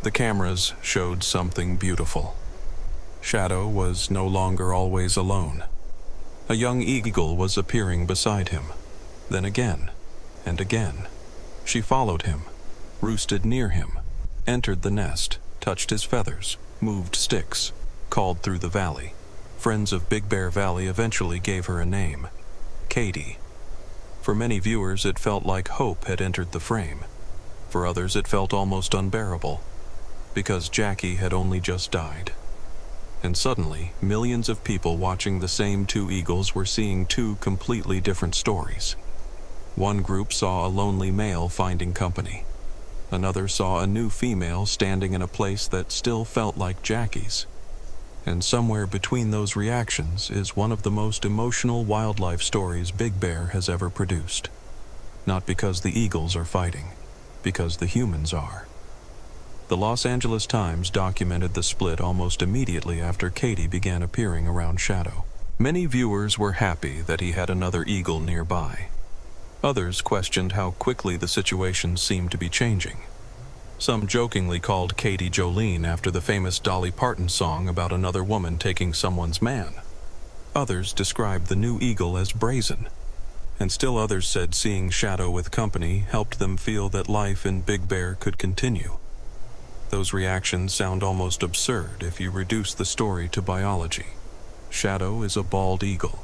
The cameras showed something beautiful. Shadow was no longer always alone. A young eagle was appearing beside him. Then again, and again. She followed him, roosted near him, entered the nest, touched his feathers, moved sticks, called through the valley. Friends of Big Bear Valley eventually gave her a name, Kaydee. For many viewers, it felt like hope had entered the frame. For others, it felt almost unbearable, because Jackie had only just died. And suddenly, millions of people watching the same two eagles were seeing two completely different stories. One group saw a lonely male finding company. Another saw a new female standing in a place that still felt like Jackie's. And somewhere between those reactions is one of the most emotional wildlife stories Big Bear has ever produced. Not because the eagles are fighting, because the humans are. The Los Angeles Times documented the split almost immediately after Kaydee began appearing around Shadow. Many viewers were happy that he had another eagle nearby. Others questioned how quickly the situation seemed to be changing. Some jokingly called Kaydee Jolene after the famous Dolly Parton song about another woman taking someone's man. Others described the new eagle as brazen. And still others said seeing Shadow with company helped them feel that life in Big Bear could continue. Those reactions sound almost absurd if you reduce the story to biology. Shadow is a bald eagle.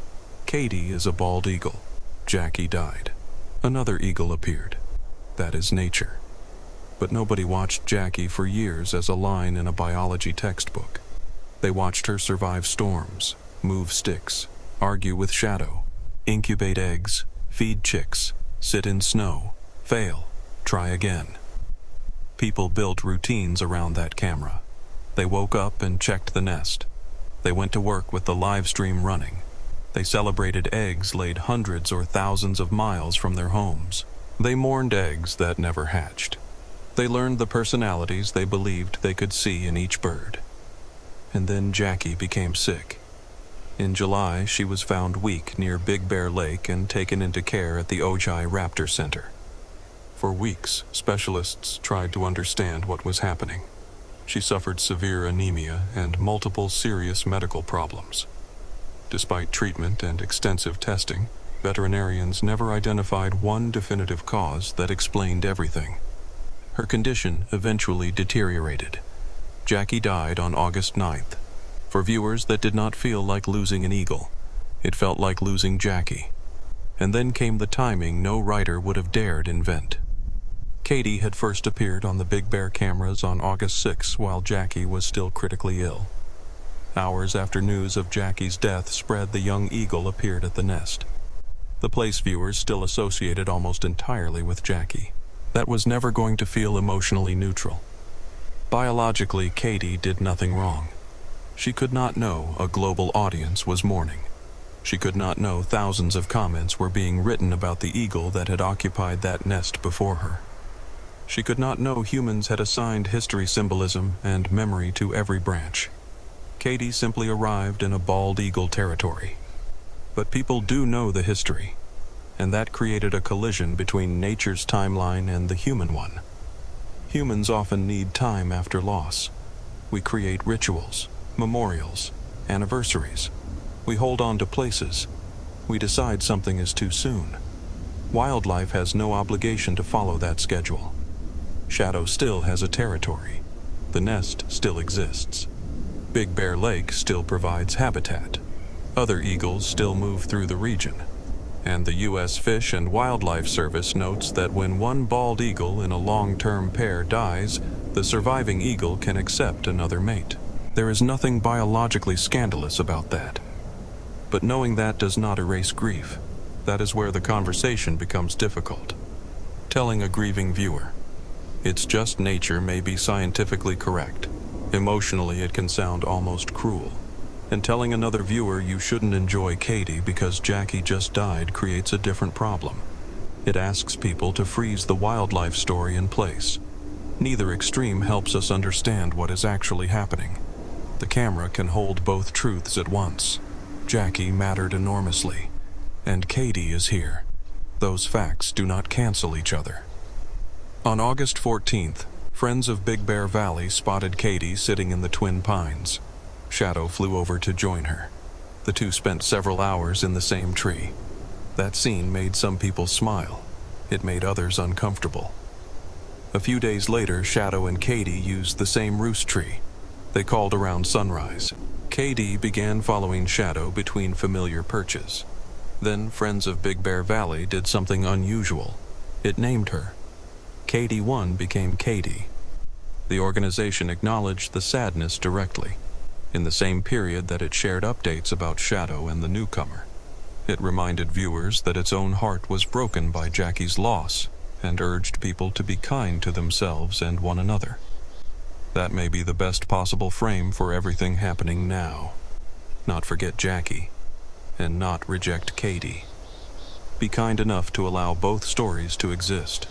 Kaydee is a bald eagle. Jackie died. Another eagle appeared. That is nature. But nobody watched Jackie for years as a line in a biology textbook. They watched her survive storms, move sticks, argue with Shadow, incubate eggs, feed chicks, sit in snow, fail, try again. People built routines around that camera. They woke up and checked the nest. They went to work with the live stream running. They celebrated eggs laid hundreds or thousands of miles from their homes. They mourned eggs that never hatched. They learned the personalities they believed they could see in each bird. And then Jackie became sick. In July, she was found weak near Big Bear Lake and taken into care at the Ojai Raptor Center. For weeks, specialists tried to understand what was happening. She suffered severe anemia and multiple serious medical problems. Despite treatment and extensive testing, veterinarians never identified one definitive cause that explained everything. Her condition eventually deteriorated. Jackie died on August 9th. For viewers, that did not feel like losing an eagle. It felt like losing Jackie. And then came the timing no writer would have dared invent. Kaydee had first appeared on the Big Bear cameras on August 6 while Jackie was still critically ill. Hours after news of Jackie's death spread, the young eagle appeared at the nest. The place viewers still associated almost entirely with Jackie. That was never going to feel emotionally neutral. Biologically, Kaydee did nothing wrong. She could not know a global audience was mourning. She could not know thousands of comments were being written about the eagle that had occupied that nest before her. She could not know humans had assigned history symbolism and memory to every branch. Kaydee simply arrived in a bald eagle territory. But people do know the history, and that created a collision between nature's timeline and the human one. Humans often need time after loss. We create rituals, memorials, anniversaries. We hold on to places. We decide something is too soon. Wildlife has no obligation to follow that schedule. Shadow still has a territory. The nest still exists. Big Bear Lake still provides habitat. Other eagles still move through the region. And the U.S. Fish and Wildlife Service notes that when one bald eagle in a long-term pair dies, the surviving eagle can accept another mate. There is nothing biologically scandalous about that. But knowing that does not erase grief. That is where the conversation becomes difficult. Telling a grieving viewer, "It's just nature," may be scientifically correct. Emotionally, it can sound almost cruel. And telling another viewer you shouldn't enjoy Kaydee because Jackie just died creates a different problem. It asks people to freeze the wildlife story in place. Neither extreme helps us understand what is actually happening. The camera can hold both truths at once. Jackie mattered enormously, and Kaydee is here. Those facts do not cancel each other. On August 14th, Friends of Big Bear Valley spotted Kaydee sitting in the twin pines. Shadow flew over to join her. The two spent several hours in the same tree. That scene made some people smile. It made others uncomfortable. A few days later, Shadow and Kaydee used the same roost tree. They called around sunrise. Kaydee began following Shadow between familiar perches. Then Friends of Big Bear Valley did something unusual. It named her. Kaydee 1 became Kaydee. The organization acknowledged the sadness directly, in the same period that it shared updates about Shadow and the newcomer. It reminded viewers that its own heart was broken by Jackie's loss, and urged people to be kind to themselves and one another. That may be the best possible frame for everything happening now. Not forget Jackie, and not reject Kaydee. Be kind enough to allow both stories to exist.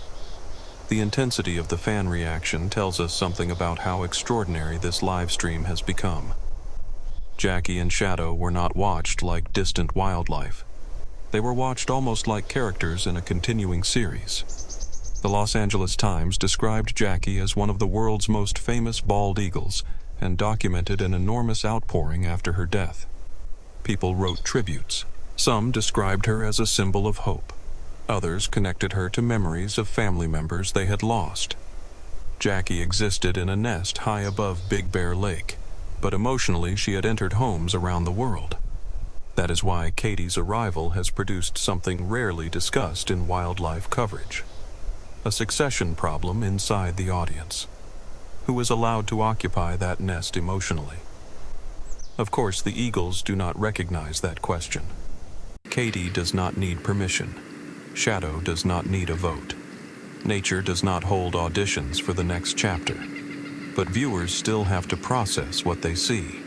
The intensity of the fan reaction tells us something about how extraordinary this live stream has become. Jackie and Shadow were not watched like distant wildlife. They were watched almost like characters in a continuing series. The Los Angeles Times described Jackie as one of the world's most famous bald eagles and documented an enormous outpouring after her death. People wrote tributes. Some described her as a symbol of hope. Others connected her to memories of family members they had lost. Jackie existed in a nest high above Big Bear Lake, but emotionally she had entered homes around the world. That is why Kaydee's arrival has produced something rarely discussed in wildlife coverage: a succession problem inside the audience. Who is allowed to occupy that nest emotionally? Of course, the eagles do not recognize that question. Kaydee does not need permission. Shadow does not need a vote. Nature does not hold auditions for the next chapter. But viewers still have to process what they see.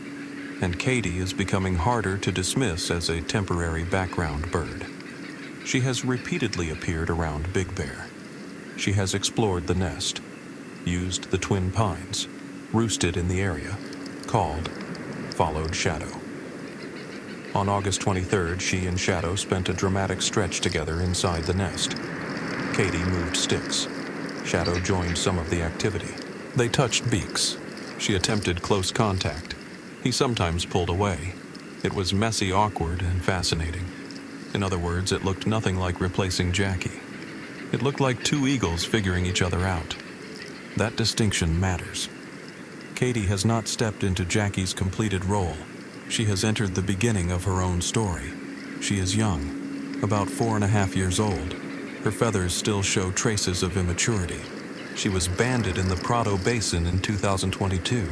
And Kaydee is becoming harder to dismiss as a temporary background bird. She has repeatedly appeared around Big Bear. She has explored the nest, used the twin pines, roosted in the area, called, followed Shadow. On August 23rd, she and Shadow spent a dramatic stretch together inside the nest. Kaydee moved sticks. Shadow joined some of the activity. They touched beaks. She attempted close contact. He sometimes pulled away. It was messy, awkward, and fascinating. In other words, it looked nothing like replacing Jackie. It looked like two eagles figuring each other out. That distinction matters. Kaydee has not stepped into Jackie's completed role. She has entered the beginning of her own story. She is young, about 4.5 years old. Her feathers still show traces of immaturity. She was banded in the Prado Basin in 2022.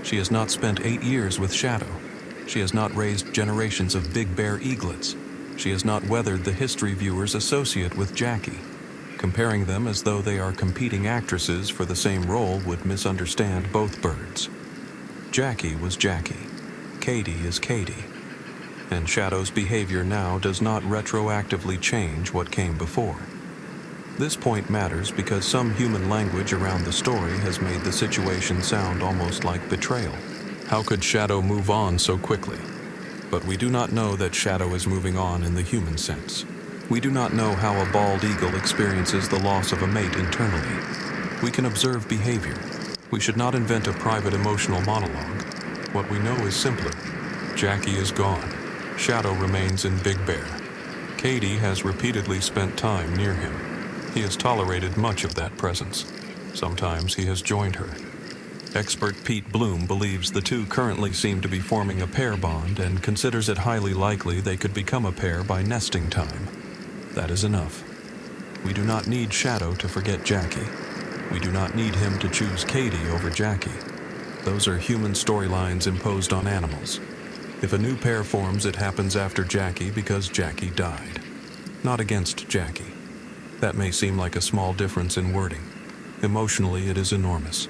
She has not spent 8 years with Shadow. She has not raised generations of Big Bear eaglets. She has not weathered the history viewers associate with Jackie. Comparing them as though they are competing actresses for the same role would misunderstand both birds. Jackie was Jackie. Kaydee is Kaydee. And Shadow's behavior now does not retroactively change what came before. This point matters because some human language around the story has made the situation sound almost like betrayal. How could Shadow move on so quickly? But we do not know that Shadow is moving on in the human sense. We do not know how a bald eagle experiences the loss of a mate internally. We can observe behavior. We should not invent a private emotional monologue. What we know is simpler. Jackie is gone. Shadow remains in Big Bear. Kaydee has repeatedly spent time near him. He has tolerated much of that presence. Sometimes he has joined her. Expert Pete Bloom believes the two currently seem to be forming a pair bond and considers it highly likely they could become a pair by nesting time. That is enough. We do not need Shadow to forget Jackie. We do not need him to choose Kaydee over Jackie. Those are human storylines imposed on animals. If a new pair forms, it happens after Jackie because Jackie died, not against Jackie. That may seem like a small difference in wording. Emotionally, it is enormous.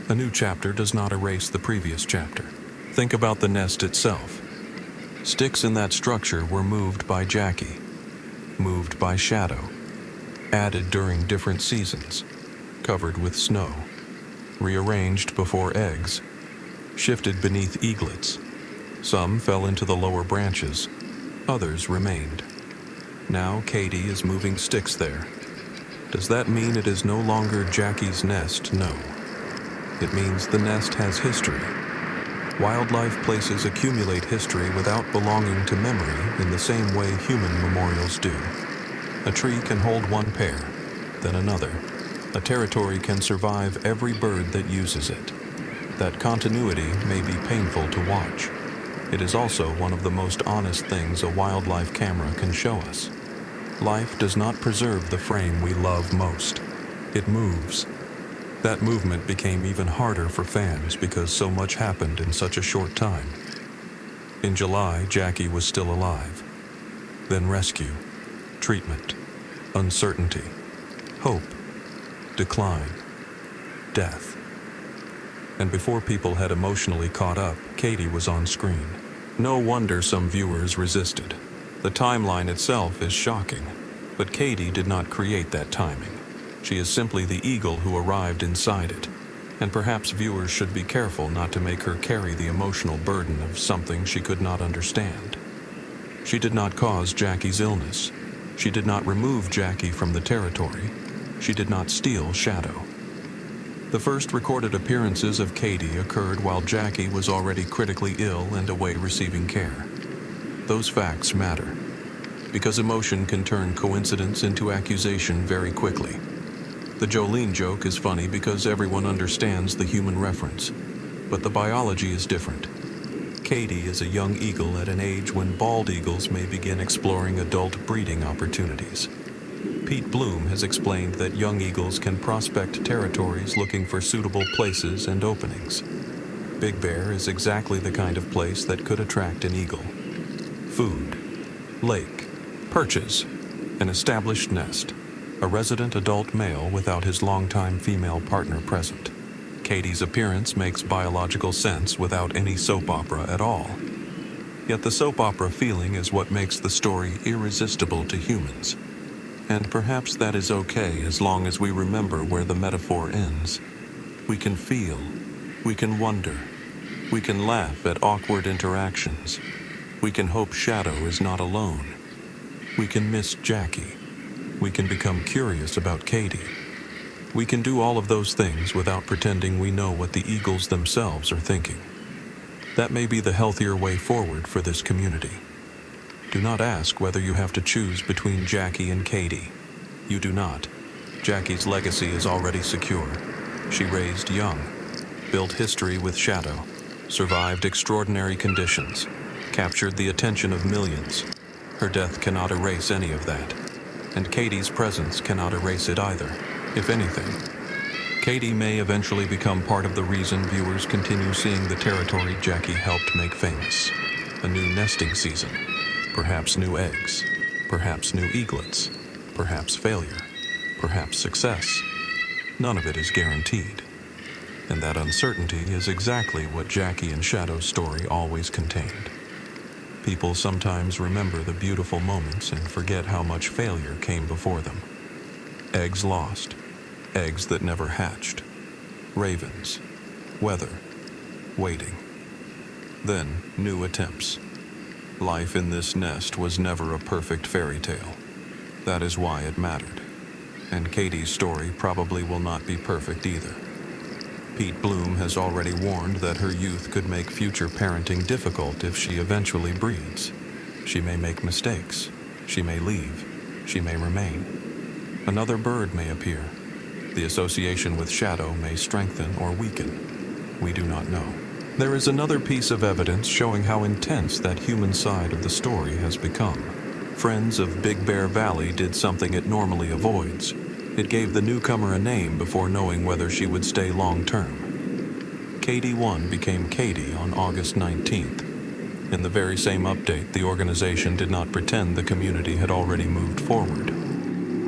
A new chapter does not erase the previous chapter. Think about the nest itself. Sticks in that structure were moved by Jackie, moved by Shadow, added during different seasons, covered with snow, rearranged before eggs, shifted beneath eaglets. Some fell into the lower branches, others remained. Now Kaydee is moving sticks there. Does that mean it is no longer Jackie's nest? No. It means the nest has history. Wildlife places accumulate history without belonging to memory in the same way human memorials do. A tree can hold one pair, then another. A territory can survive every bird that uses it. That continuity may be painful to watch. It is also one of the most honest things a wildlife camera can show us. Life does not preserve the frame we love most. It moves. That movement became even harder for fans because so much happened in such a short time. In July, Jackie was still alive. Then rescue, treatment, uncertainty, hope, decline, death. And before people had emotionally caught up, Kaydee was on screen. No wonder some viewers resisted. The timeline itself is shocking, but Kaydee did not create that timing. She is simply the eagle who arrived inside it, and perhaps viewers should be careful not to make her carry the emotional burden of something she could not understand. She did not cause Jackie's illness. She did not remove Jackie from the territory. She did not steal Shadow. The first recorded appearances of Kaydee occurred while Jackie was already critically ill and away receiving care. Those facts matter, because emotion can turn coincidence into accusation very quickly. The Jolene joke is funny because everyone understands the human reference, but the biology is different. Kaydee is a young eagle at an age when bald eagles may begin exploring adult breeding opportunities. Pete Bloom has explained that young eagles can prospect territories looking for suitable places and openings. Big Bear is exactly the kind of place that could attract an eagle. Food, lake, perches, an established nest, a resident adult male without his longtime female partner present. Kaydee's appearance makes biological sense without any soap opera at all. Yet the soap opera feeling is what makes the story irresistible to humans. And perhaps that is okay as long as we remember where the metaphor ends. We can feel, we can wonder, we can laugh at awkward interactions. We can hope Shadow is not alone. We can miss Jackie. We can become curious about Kaydee. We can do all of those things without pretending we know what the eagles themselves are thinking. That may be the healthier way forward for this community. Do not ask whether you have to choose between Jackie and Kaydee. You do not. Jackie's legacy is already secure. She raised young, built history with Shadow, survived extraordinary conditions, captured the attention of millions. Her death cannot erase any of that. And Kaydee's presence cannot erase it either. If anything, Kaydee may eventually become part of the reason viewers continue seeing the territory Jackie helped make famous. A new nesting season, perhaps new eggs, perhaps new eaglets, perhaps failure, perhaps success. None of it is guaranteed. And that uncertainty is exactly what Jackie and Shadow's story always contained. People sometimes remember the beautiful moments and forget how much failure came before them. Eggs lost, eggs that never hatched, ravens, weather, waiting. Then new attempts. Life in this nest was never a perfect fairy tale. That is why it mattered. And Kaydee's story probably will not be perfect either. Pete Bloom has already warned that her youth could make future parenting difficult if she eventually breeds. She may make mistakes. She may leave. She may remain. Another bird may appear. The association with Shadow may strengthen or weaken. We do not know. There is another piece of evidence showing how intense that human side of the story has become. Friends of Big Bear Valley did something it normally avoids. It gave the newcomer a name before knowing whether she would stay long-term. Kaydee 1 became Kaydee on August 19th. In the very same update, the organization did not pretend the community had already moved forward.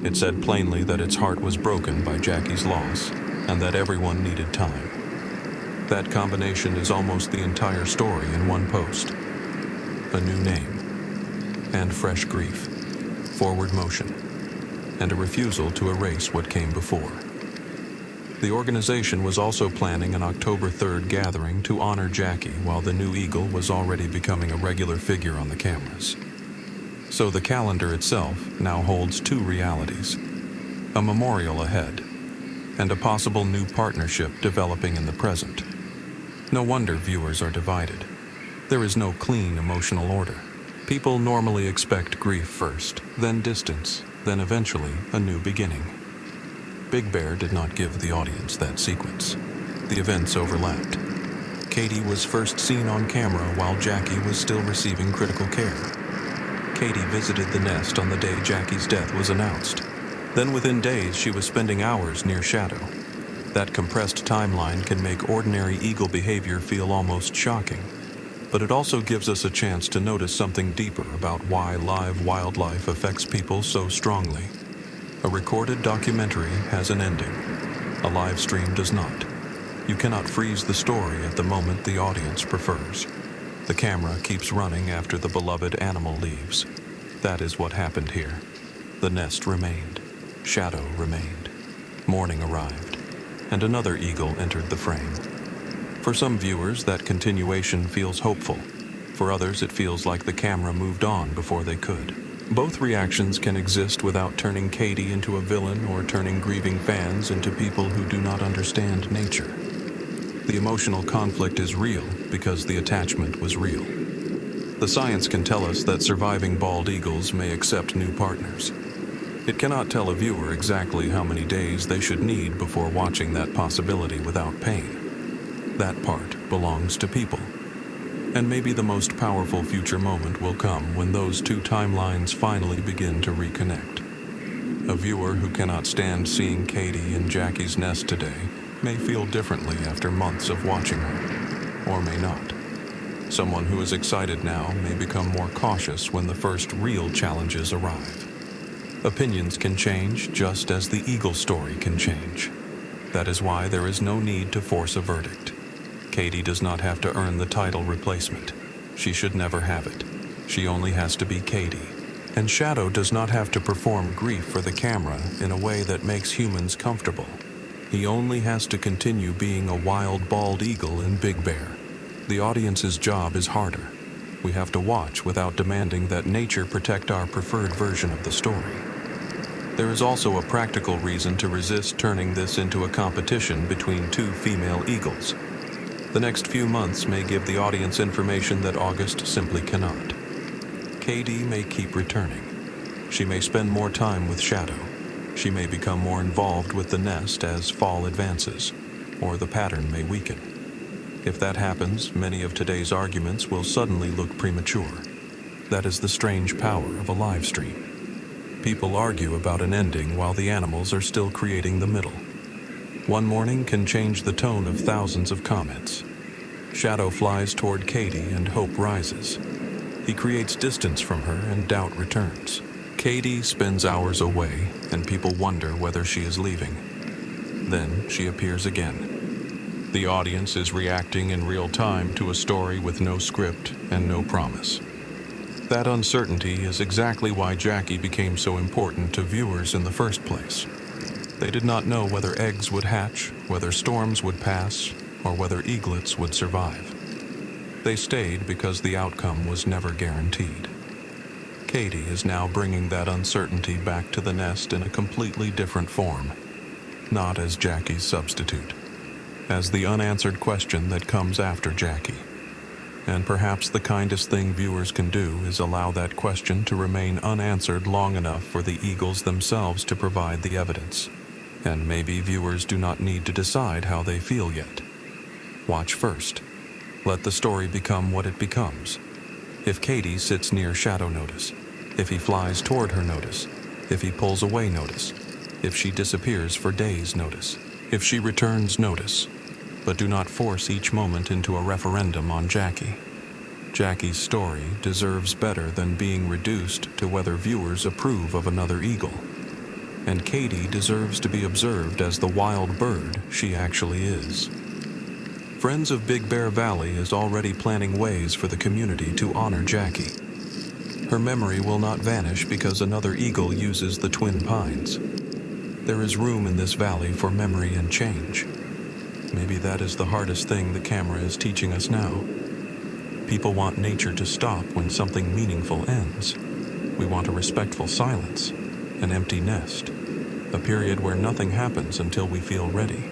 It said plainly that its heart was broken by Jackie's loss, and that everyone needed time. That combination is almost the entire story in one post. A new name, and fresh grief, forward motion, and a refusal to erase what came before. The organization was also planning an October 3rd gathering to honor Jackie while the new eagle was already becoming a regular figure on the cameras. So the calendar itself now holds two realities: a memorial ahead, and a possible new partnership developing in the present. No wonder viewers are divided. There is no clean emotional order. People normally expect grief first, then distance, then eventually a new beginning. Big Bear did not give the audience that sequence. The events overlapped. Kaydee was first seen on camera while Jackie was still receiving critical care. Kaydee visited the nest on the day Jackie's death was announced. Then within days, she was spending hours near Shadow. That compressed timeline can make ordinary eagle behavior feel almost shocking, but it also gives us a chance to notice something deeper about why live wildlife affects people so strongly. A recorded documentary has an ending. A live stream does not. You cannot freeze the story at the moment the audience prefers. The camera keeps running after the beloved animal leaves. That is what happened here. The nest remained. Shadow remained. Morning arrived, and another eagle entered the frame. For some viewers, that continuation feels hopeful. For others, it feels like the camera moved on before they could. Both reactions can exist without turning Kaydee into a villain or turning grieving fans into people who do not understand nature. The emotional conflict is real because the attachment was real. The science can tell us that surviving bald eagles may accept new partners. It cannot tell a viewer exactly how many days they should need before watching that possibility without pain. That part belongs to people. And maybe the most powerful future moment will come when those two timelines finally begin to reconnect. A viewer who cannot stand seeing Kaydee in Jackie's nest today may feel differently after months of watching her, or may not. Someone who is excited now may become more cautious when the first real challenges arrive. Opinions can change just as the eagle story can change. That is why there is no need to force a verdict. Kaydee does not have to earn the title replacement. She should never have it. She only has to be Kaydee. And Shadow does not have to perform grief for the camera in a way that makes humans comfortable. He only has to continue being a wild bald eagle in Big Bear. The audience's job is harder. We have to watch without demanding that nature protect our preferred version of the story. There is also a practical reason to resist turning this into a competition between two female eagles. The next few months may give the audience information that August simply cannot. Kaydee may keep returning. She may spend more time with Shadow. She may become more involved with the nest as fall advances, or the pattern may weaken. If that happens, many of today's arguments will suddenly look premature. That is the strange power of a live stream. People argue about an ending while the animals are still creating the middle. One morning can change the tone of thousands of comments. Shadow flies toward Kaydee and hope rises. He creates distance from her and doubt returns. Kaydee spends hours away, and people wonder whether she is leaving. Then she appears again. The audience is reacting in real time to a story with no script and no promise. That uncertainty is exactly why Jackie became so important to viewers in the first place. They did not know whether eggs would hatch, whether storms would pass, or whether eaglets would survive. They stayed because the outcome was never guaranteed. Kaydee is now bringing that uncertainty back to the nest in a completely different form, not as Jackie's substitute, as the unanswered question that comes after Jackie. And perhaps the kindest thing viewers can do is allow that question to remain unanswered long enough for the eagles themselves to provide the evidence. And maybe viewers do not need to decide how they feel yet. Watch first. Let the story become what it becomes. If Kaydee sits near Shadow, notice. If he flies toward her, notice. If he pulls away, notice. If she disappears for days, notice. If she returns, notice. But do not force each moment into a referendum on Jackie. Jackie's story deserves better than being reduced to whether viewers approve of another eagle. And Kaydee deserves to be observed as the wild bird she actually is. Friends of Big Bear Valley is already planning ways for the community to honor Jackie. Her memory will not vanish because another eagle uses the Twin Pines. There is room in this valley for memory and change. Maybe that is the hardest thing the camera is teaching us now. People want nature to stop when something meaningful ends. We want a respectful silence, an empty nest. a period where nothing happens until we feel ready.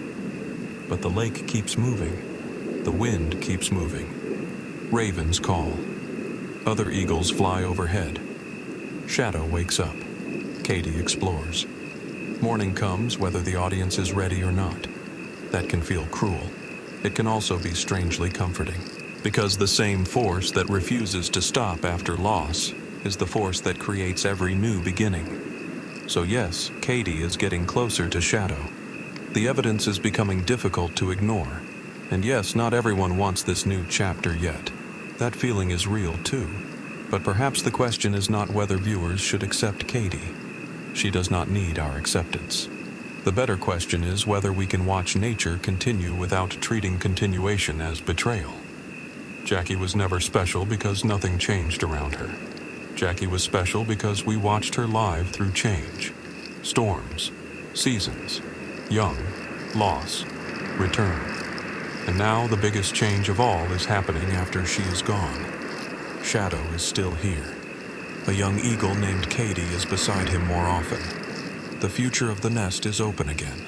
But the lake keeps moving. The wind keeps moving. Ravens call. Other eagles fly overhead. Shadow wakes up. Kaydee explores. Morning comes whether the audience is ready or not. That can feel cruel. It can also be strangely comforting, because the same force that refuses to stop after loss is the force that creates every new beginning. So yes, Kaydee is getting closer to Shadow. The evidence is becoming difficult to ignore. And yes, not everyone wants this new chapter yet. That feeling is real too. But perhaps the question is not whether viewers should accept Kaydee. She does not need our acceptance. The better question is whether we can watch nature continue without treating continuation as betrayal. Jackie was never special because nothing changed around her. Jackie was special because we watched her live through change. Storms, seasons, young, loss, return. And now the biggest change of all is happening after she is gone. Shadow is still here. A young eagle named Kaydee is beside him more often. The future of the nest is open again.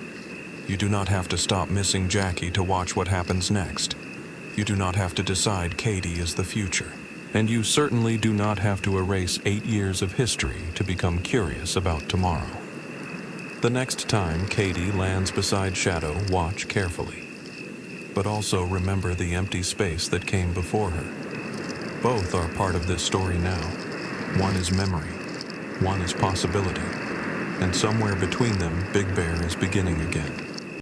You do not have to stop missing Jackie to watch what happens next. You do not have to decide Kaydee is the future. And you certainly do not have to erase 8 years of history to become curious about tomorrow. The next time Kaydee lands beside Shadow, watch carefully. But also remember the empty space that came before her. Both are part of this story now. One is memory. One is possibility. And somewhere between them, Big Bear is beginning again.